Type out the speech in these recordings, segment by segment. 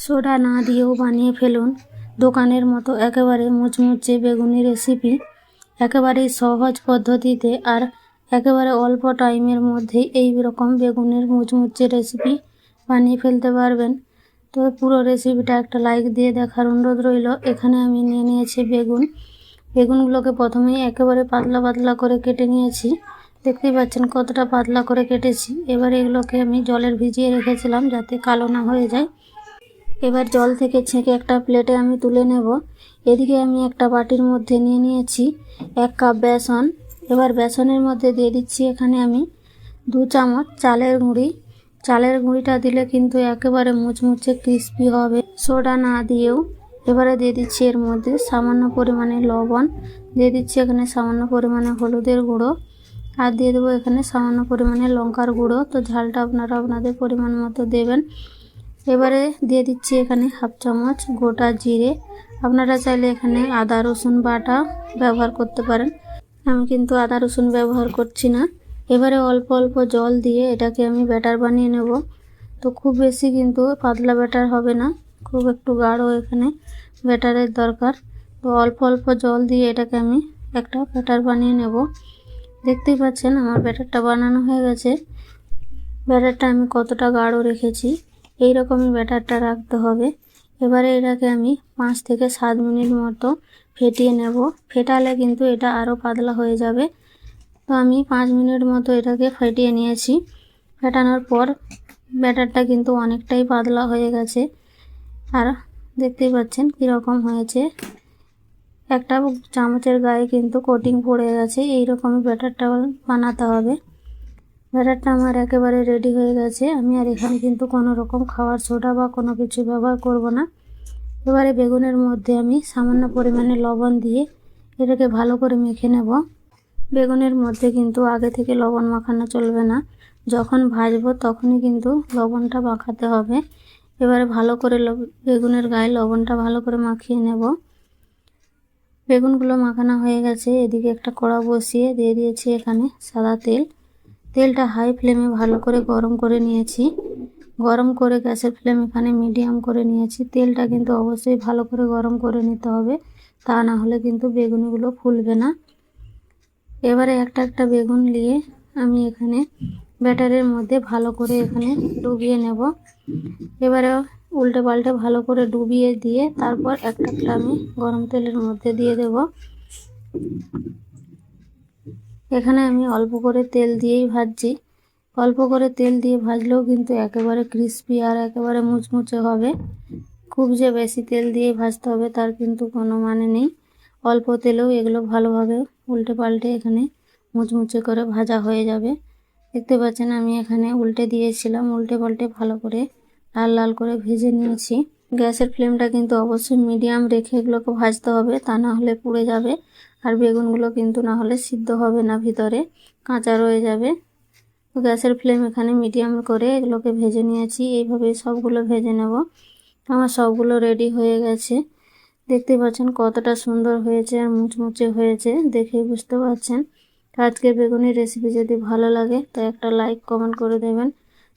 Soda না দিয়েও বানিয়ে ফেলুন দোকানের মতো একেবারে মুচমুচে বেগুনি রেসিপি, একেবারেই সহজ পদ্ধতিতে আর একেবারে অল্প টাইমের মধ্যেই এই রকম বেগুনের মুচমুচে রেসিপি বানিয়ে ফেলতে পারবেন। তো পুরো রেসিপিটা একটা লাইক দিয়ে দেখার অনুরোধ রইল। এখানে আমি নিয়ে নিয়েছি বেগুনগুলোকে প্রথমেই একেবারে পাতলা পাতলা করে কেটে নিয়েছি। দেখতেই পাচ্ছেন কতটা পাতলা করে কেটেছি। এবার এগুলোকে আমি জলের ভিজিয়ে রেখেছিলাম যাতে কালো না হয়ে যায়। এবার জল থেকে ছেঁকে একটা প্লেটে আমি তুলে নেব। এদিকে আমি একটা বাটির মধ্যে নিয়ে নিয়েছি 1 কাপ বেসন। এবার বেসনের মধ্যে দিয়ে দিচ্ছি এখানে আমি 2 চামচ চালের গুঁড়ি। চালের গুঁড়িটা দিলে কিন্তু একেবারে মুচমুচে ক্রিস্পি হবে সোডা না দিয়েও। এবারে দিয়ে দিচ্ছি এর মধ্যে সামান্য পরিমাণে লবণ, দিয়ে দিচ্ছি এখানে সামান্য পরিমাণে হলুদের গুঁড়ো, আর দিয়ে দেবো এখানে সামান্য পরিমাণে লঙ্কার গুঁড়ো। তো ঝালটা আপনারা আপনাদের পরিমাণ মতো দেবেন। এবারে দিয়ে দিচ্ছি এখানে 1/2 চামচ গোটা জিরে। আপনারা চাইলে এখানে আদা রসুন বাটা ব্যবহার করতে পারেন, আমি কিন্তু আদা রসুন ব্যবহার করছি না। এবারে অল্প অল্প জল দিয়ে এটাকে আমি ব্যাটার বানিয়ে নেব। তো খুব বেশি কিন্তু পাতলা ব্যাটার হবে না, খুব একটু গাঢ় এখানে ব্যাটারের দরকার। তো অল্প অল্প জল দিয়ে এটাকে আমি একটা ব্যাটার বানিয়ে নেব। দেখতেই পাচ্ছেন আমার ব্যাটারটা বানানো হয়ে গেছে। ব্যাটারটা আমি কতটা গাঢ় রেখেছি, এই রকমই ব্যাটারটা রাখতে হবে। এবারে এটাকে আমি 5 থেকে 7 মিনিট মতো ফেটিয়ে নেব। ফেটালে কিন্তু এটা আরও পাতলা হয়ে যাবে। তো আমি 5 মিনিট মতো এটাকে ফেটিয়ে নিয়েছি। ফেটানোর পর ব্যাটারটা কিন্তু অনেকটাই পাতলা হয়ে গেছে, আর দেখতেই পাচ্ছেন কীরকম হয়েছে। একটা চামচের গায়ে কিন্তু কোটিং পড়ে গেছে। এই রকমই ব্যাটারটা বানাতে হবে। ব্যাটারটা আমার একেবারে রেডি হয়ে গেছে। আমি আর এখানে কিন্তু কোনো রকম খাবার সোডা বা কোনো কিছু ব্যবহার করব না। এবারে বেগুনের মধ্যে আমি সামান্য পরিমাণে লবণ দিয়ে এটাকে ভালো করে মেখে নেব। বেগুনের মধ্যে কিন্তু আগে থেকে লবণ মাখানো চলবে না, যখন ভাজবো তখনই কিন্তু লবণটা মাখাতে হবে। এবারে ভালো করে বেগুনের গায়ে লবণটা ভালো করে মাখিয়ে নেব। বেগুনগুলো মাখানো হয়ে গেছে। এদিকে একটা কড়া বসিয়ে দিয়ে দিয়েছি এখানে সাদা তেল। তেলটা হাই ফ্লেমে ভালো করে গরম করে নিয়েছি। গরম করে গ্যাসের ফ্লেম এখানে মিডিয়াম করে নিয়েছি। তেলটা কিন্তু অবশ্যই ভালো করে গরম করে নিতে হবে, তা না হলে কিন্তু বেগুনগুলো ফুলবে না। এবারে একটা একটা বেগুন নিয়ে আমি এখানে ব্যাটারের মধ্যে ভালো করে এখানে ডুবিয়ে নেব। এবারে উল্টে পাল্টে ভালো করে ডুবিয়ে দিয়ে তারপর একটা একটা আমি গরম তেলের মধ্যে দিয়ে দেব। এখানে আমি অল্প করে তেল দিয়েই ভাজছি। অল্প করে তেল দিয়ে ভাজলেও কিন্তু একেবারে ক্রিস্পি আর একেবারে মুচমুচে হবে। খুব যে বেশি তেল দিয়ে ভাজতে হবে তার কিন্তু কোনো মানে নেই। অল্প তেলেও এগুলো ভালোভাবে উল্টে পাল্টে এখানে মুচমুচে করে ভাজা হয়ে যাবে। দেখতে পাচ্ছেন আমি এখানে উল্টে দিয়েছিলাম, উল্টে পাল্টে ভালো করে লাল লাল করে ভেজে নিয়েছি। গ্যাসের ফ্লেমটা কিন্তু অবশ্যই মিডিয়াম রেখে এগুলোকে ভাজতে হবে, তা না হলে পুড়ে যাবে। আর বেগুনগুলো কিন্তু না হলে সিদ্ধ হবে না, ভিতরে কাঁচা রয়ে যাবে। তো গ্যাসের ফ্লেম এখানে মিডিয়াম করে এগুলোকে ভেজে নিয়েছি। এইভাবে সবগুলো ভেজে নেব। আমার সবগুলো রেডি হয়ে গেছে। দেখতে পাচ্ছেন কতটা সুন্দর হয়েছে আর মুচমুচে হয়েছে, দেখেই বুঝতে পারছেন। আজকের বেগুনের রেসিপি যদি ভালো লাগে তো একটা লাইক কমেন্ট করে দেবেন,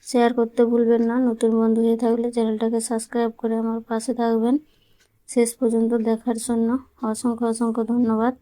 শেয়ার করতে ভুলবেন না। নতুন বন্ধু হয়ে থাকলে চ্যানেলটাকে সাবস্ক্রাইব করে আমার পাশে থাকবেন। শেষ পর্যন্ত দেখার জন্য অসংখ্য অসংখ্য ধন্যবাদ।